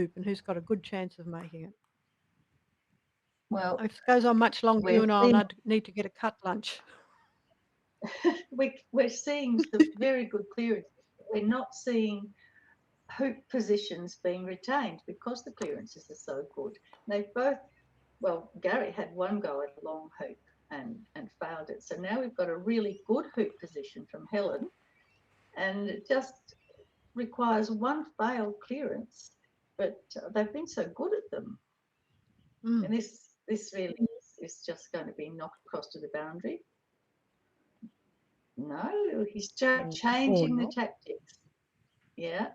hoop and who's got a good chance of making it. Well, If it goes on much longer, you we're and I will seeing need to get a cut lunch. we're seeing some very good clearance. We're not seeing hoop positions being retained because the clearances are so good. They've both, well, Gary had one go at a long hoop and failed it. So now we've got a really good hoop position from Helen, and it just requires one failed clearance, but they've been so good at them. And this really is just going to be knocked across to the boundary. No, he's changing the tactics. Yeah,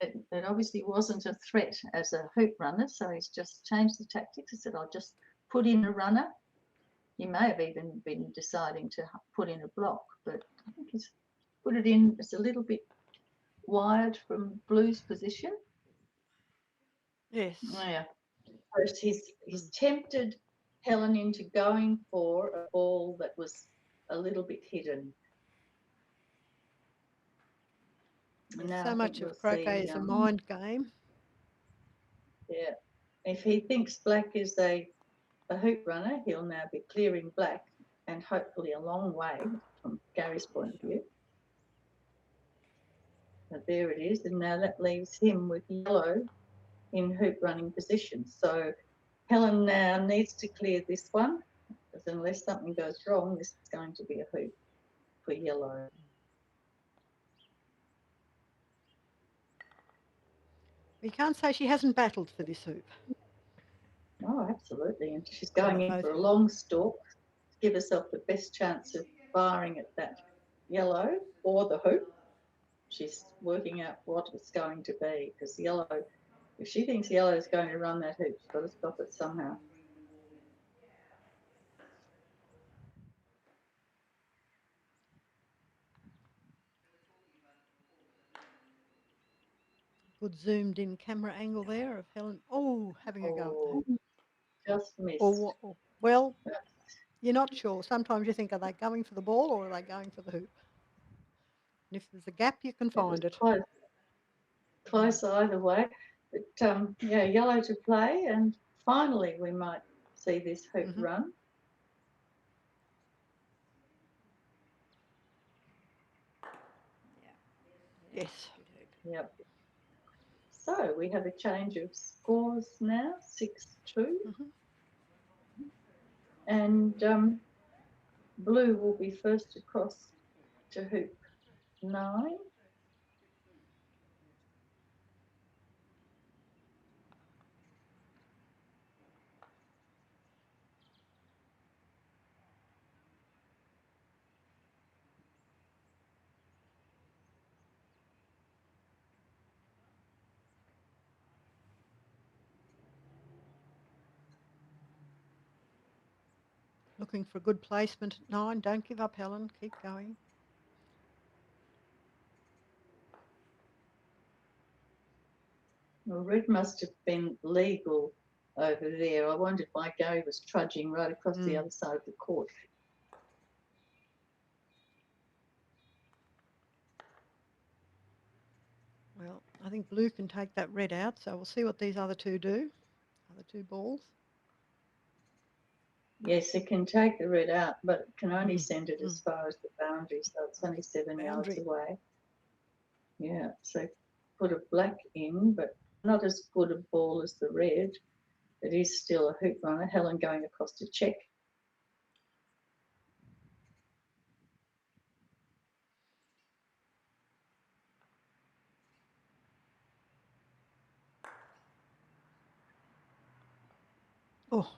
it obviously wasn't a threat as a hoop runner, so he's just changed the tactics. He said, I'll just put in a runner. He may have even been deciding to put in a block, but I think he's put it in. It's a little bit wired from Blue's position. Yes. Yeah. First, he's tempted Helen into going for a ball that was a little bit hidden. Now, so much of croquet is a mind game. Yeah. If he thinks black is a hoop runner, he'll now be clearing black and hopefully a long way from Gary's point of view. But there it is, and now that leaves him with yellow in hoop running position. So Helen now needs to clear this one, because unless something goes wrong, this is going to be a hoop for yellow. You can't say she hasn't battled for this hoop. Oh, absolutely. And she's going in for a long stalk to give herself the best chance of firing at that yellow or the hoop. She's working out what it's going to be, because yellow, if she thinks yellow is going to run that hoop, she's got to stop it somehow. Good zoomed in camera angle there of Helen. Oh, having a go. Just missed. Well, you're not sure. Sometimes you think, are they going for the ball or are they going for the hoop? And if there's a gap, you can find it. Close either way. But yeah, yellow to play, and finally we might see this hoop run. Yes. Yep. So we have a change of scores now, 6-2. And Blue will be first across to hoop 9. Looking for a good placement at 9. Don't give up, Helen. Keep going. Well, red must have been legal over there. I wondered why Gary was trudging right across the other side of the court. Well, I think blue can take that red out, so we'll see what these other two do, other two balls. Yes, it can take the red out, but it can only send it as far as the boundary, so it's only 7 yards away. Yeah, so put a black in, but not as good a ball as the red. It is still a hoop runner. Helen going across to check. Oh.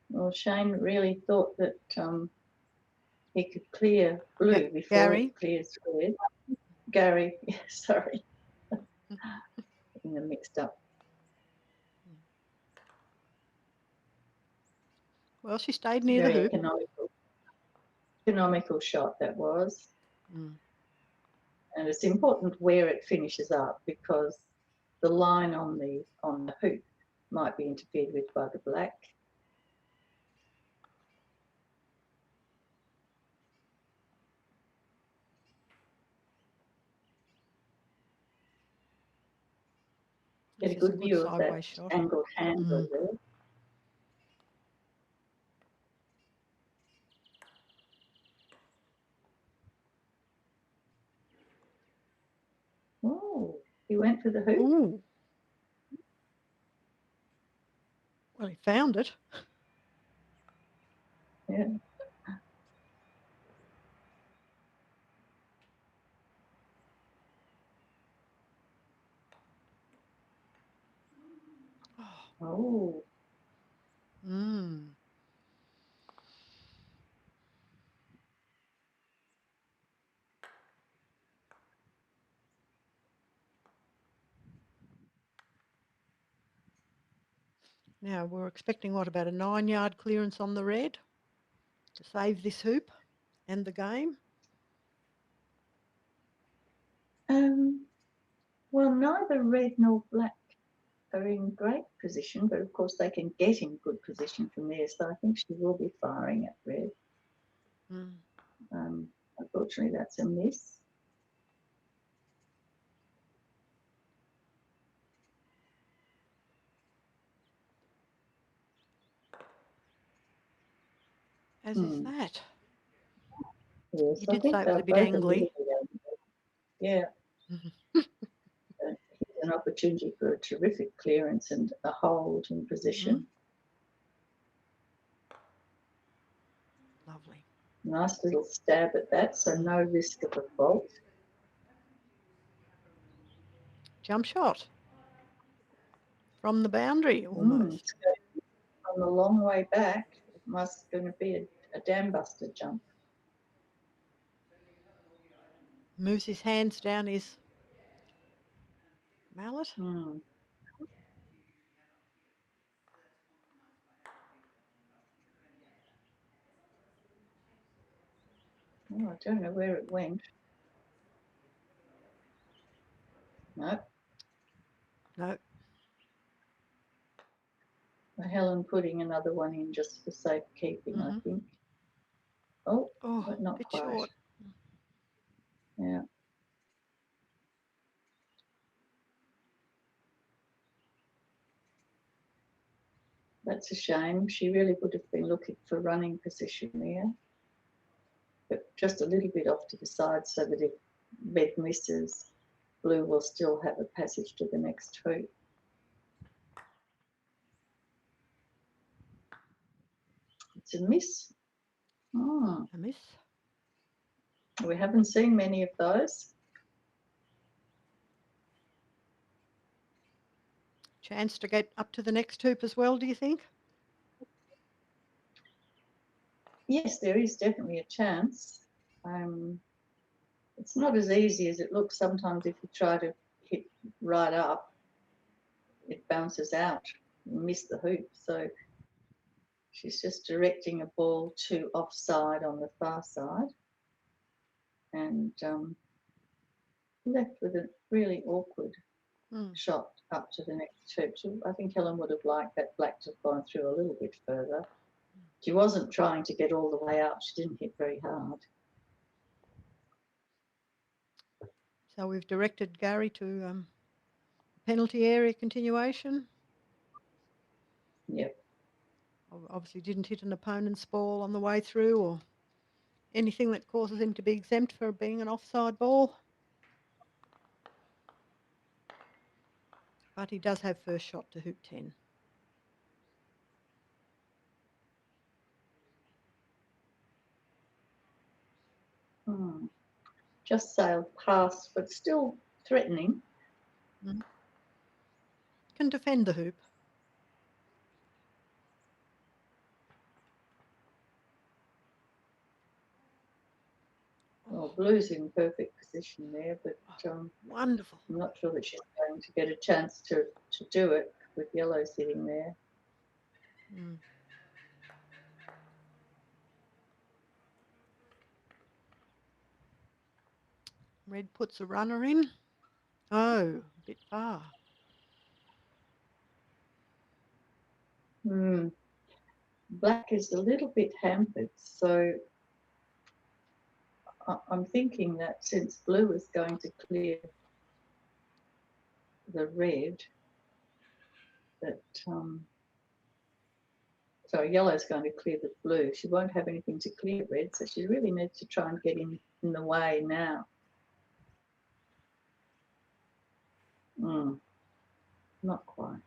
Well, Shane really thought that he could clear blue before Gary. he clears red. Gary, sorry. Getting them mixed up. Well, she stayed near the hoop. Economical shot that was. And it's important where it finishes up, because the line on the hoop might be interfered with by the black. Get This a is a good good view of that sideways shot. angled handle Mm. there. Oh, he went for the hoop. Ooh. Well, he found it. Yeah. Oh, Mm. Now we're expecting what, about a 9-yard clearance on the red to save this hoop and the game. well, neither red nor black are in great position, but of course they can get in good position from there. So I think she will be firing at red. Mm. Unfortunately, that's a miss. As is that. Yes, You I did say think it was they're a bit both a little angly. bit angry. Yeah, here's an opportunity for a terrific clearance and a hold in position. Lovely. Nice little stab at that, so no risk of a fault. Jump shot from the boundary almost. It's going on the long way back. It must going to be a dam buster jump. Moves his hands down his mallet. Oh, I don't know where it went. No, No. Helen putting another one in just for safekeeping, I think. Oh, Oh, but not bit quite. short. Yeah. That's a shame. She really would have been looking for running position there. But just a little bit off to the side so that if red misses, blue will still have a passage to the next hoop. It's a miss. Oh, A miss. we haven't seen many of those. Chance to get up to the next hoop as well, do you think? Yes, there is definitely a chance. It's not as easy as it looks sometimes if you try to hit right up, it bounces out, you miss the hoop. So she's just directing a ball to offside on the far side and left with a really awkward shot up to the next hoop. So I think Helen would have liked that black to have gone through a little bit further. She wasn't trying to get all the way up. She didn't hit very hard. So we've directed Gary to penalty area continuation. Yep. Obviously didn't hit an opponent's ball on the way through or anything that causes him to be exempt for being an offside ball. But he does have first shot to hoop 10. Just sailed past, but still threatening. Can defend the hoop. Well, blue's in perfect position there, but Wonderful. I'm not sure that she's going to get a chance to do it with yellow sitting there. Red puts a runner in. Oh, a bit far. Black is a little bit hampered, so I'm thinking that since blue is going to clear the red, that so yellow's going to clear the blue. She won't have anything to clear red, so she really needs to try and get in the way now. Not quite.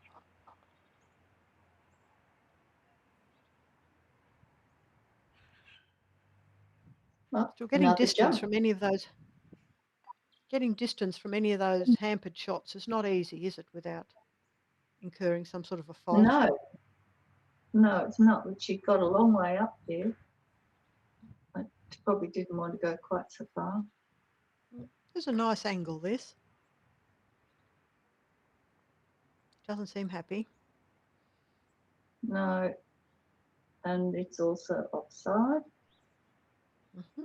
Well, Still getting another distance jump. from any of those. Getting distance from any of those hampered shots is not easy, is it, without incurring some sort of a fault? No, it's not. But she got a long way up there. She probably didn't want to go quite so far. There's a nice angle, this. Doesn't seem happy. No, and it's also offside. Mm-hmm.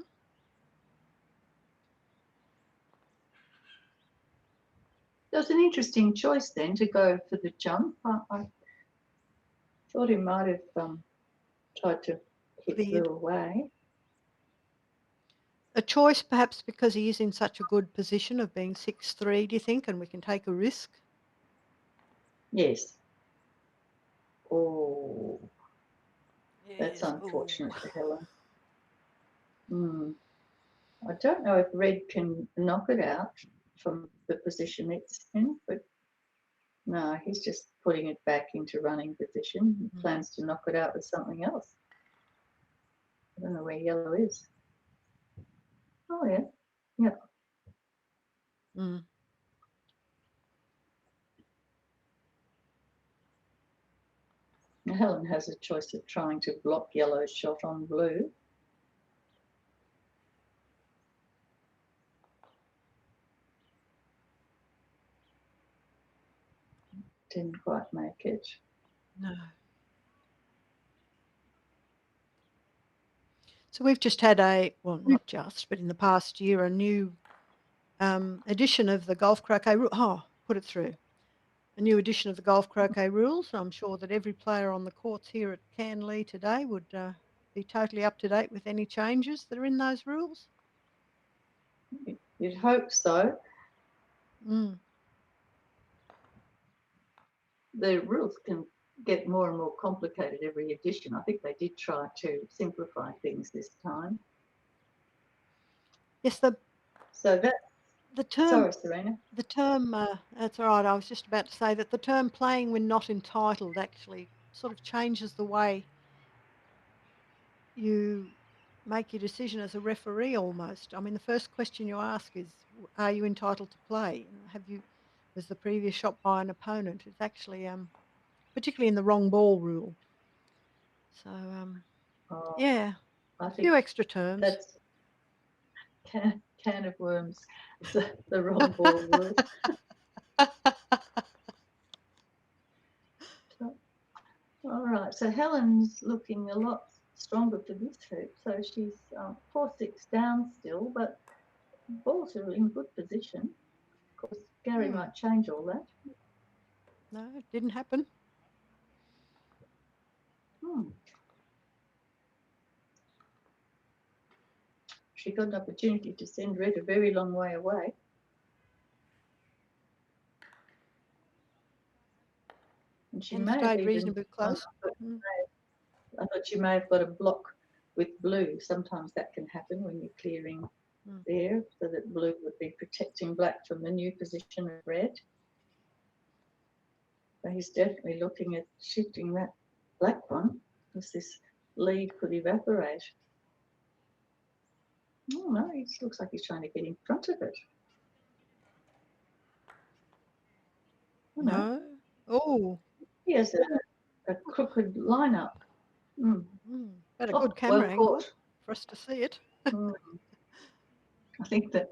It was an interesting choice then to go for the jump. I thought he might have tried to hit Cleared. blue away. A choice perhaps because he is in such a good position of being 6'3", do you think, and we can take a risk? Yes. Oh, that's Yes. unfortunate for Helen. I don't know if red can knock it out from the position it's in, but no, he's just putting it back into running position. He plans to knock it out with something else. I don't know where yellow is. Oh, yeah. Yeah. Now Helen has a choice of trying to block yellow's shot on blue. Didn't quite make it. No. So we've just had well, not just, but in the past year, a new edition of the golf croquet rule. Oh, put it through. A new edition of the golf croquet rules. I'm sure that every player on the courts here at Canley today would be totally up to date with any changes that are in those rules. You'd hope so. The rules can get more and more complicated every edition. I think they did try to simplify things this time. Yes, so that the term. Sorry, Serena. The term. That's all right. I was just about to say that the term "playing when not entitled" actually sort of changes the way you make your decision as a referee. Almost. I mean, the first question you ask is, "Are you entitled to play? Was the previous shot by an opponent?" It's actually particularly in the wrong ball rule. So yeah, I a think few extra terms. That's can of worms. The wrong ball rule. All right, so Helen's looking a lot stronger for this hoop. So she's 4-6 down still, but balls are in good position. Of course, Gary might change all that. No, it didn't happen. She got an opportunity to send red a very long way away. And she may have stayed even reasonably close. I thought she may have got a block with blue. Sometimes that can happen when you're clearing there, so that blue would be protecting black from the new position of red. But he's definitely looking at shifting that black one, because this lead could evaporate. Oh no, it looks like he's trying to get in front of it. Oh, no. Oh. He has a crooked lineup. But a good camera angle for us to see it. I think that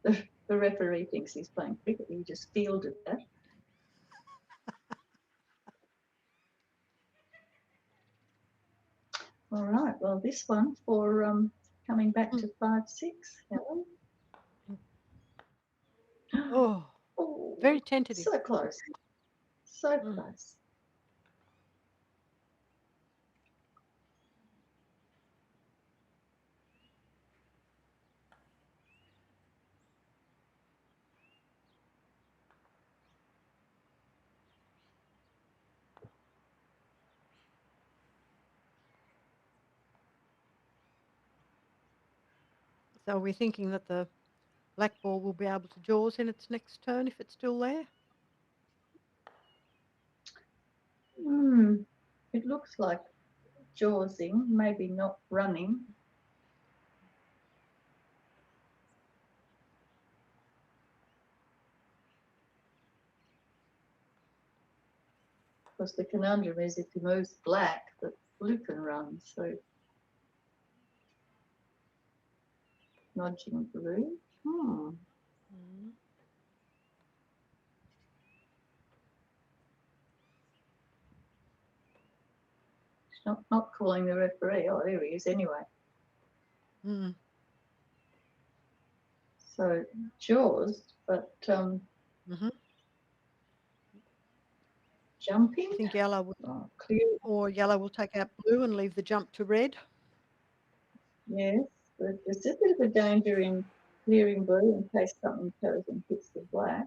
the referee thinks he's playing cricket. He just fielded that. All right. Well, this one for coming back to 5-6, Helen. Oh, very tentative. So close. So close. So we're thinking that the black ball will be able to jaws in its next turn if it's still there. It looks like jawsing, maybe not running. Because the conundrum is if he moves black, the blue can run. So nudging blue. Mm. She's not calling the referee. Oh, there he is anyway. Mm. So jaws, but Mm-hmm. jumping. I think yellow will, Clear. or yellow will take out blue and leave the jump to red. Yes, but there's a bit of a danger in clearing blue in case something goes and hits the black.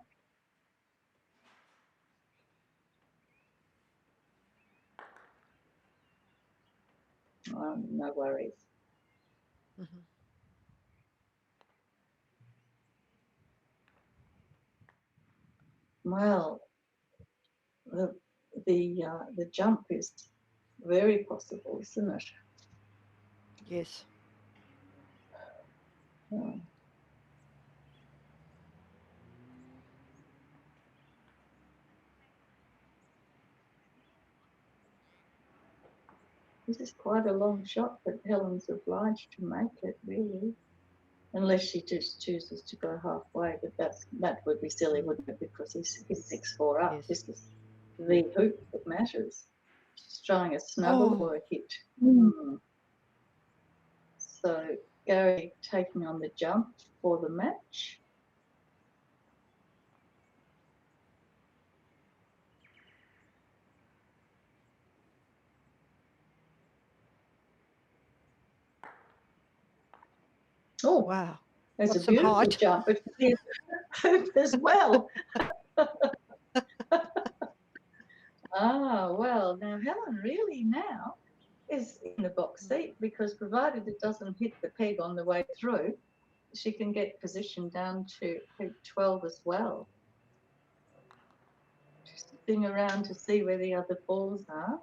No worries. Mm-hmm. Well, the jump is very possible, isn't it? Yes. This is quite a long shot, but Helen's obliged to make it, really. Unless she just chooses to go halfway, but that would be silly, wouldn't it? Because he's 6-4 up. Yes. This is the hoop that matters. She's trying a snuggle or a hit. So Gary taking on the jump for the match. Oh, Wow. there's Got a some beautiful height. jump, but there's hoop as well. Well, now Helen really now is in the box seat because provided it doesn't hit the peg on the way through, she can get position down to hoop 12 as well. Just sitting around to see where the other balls are.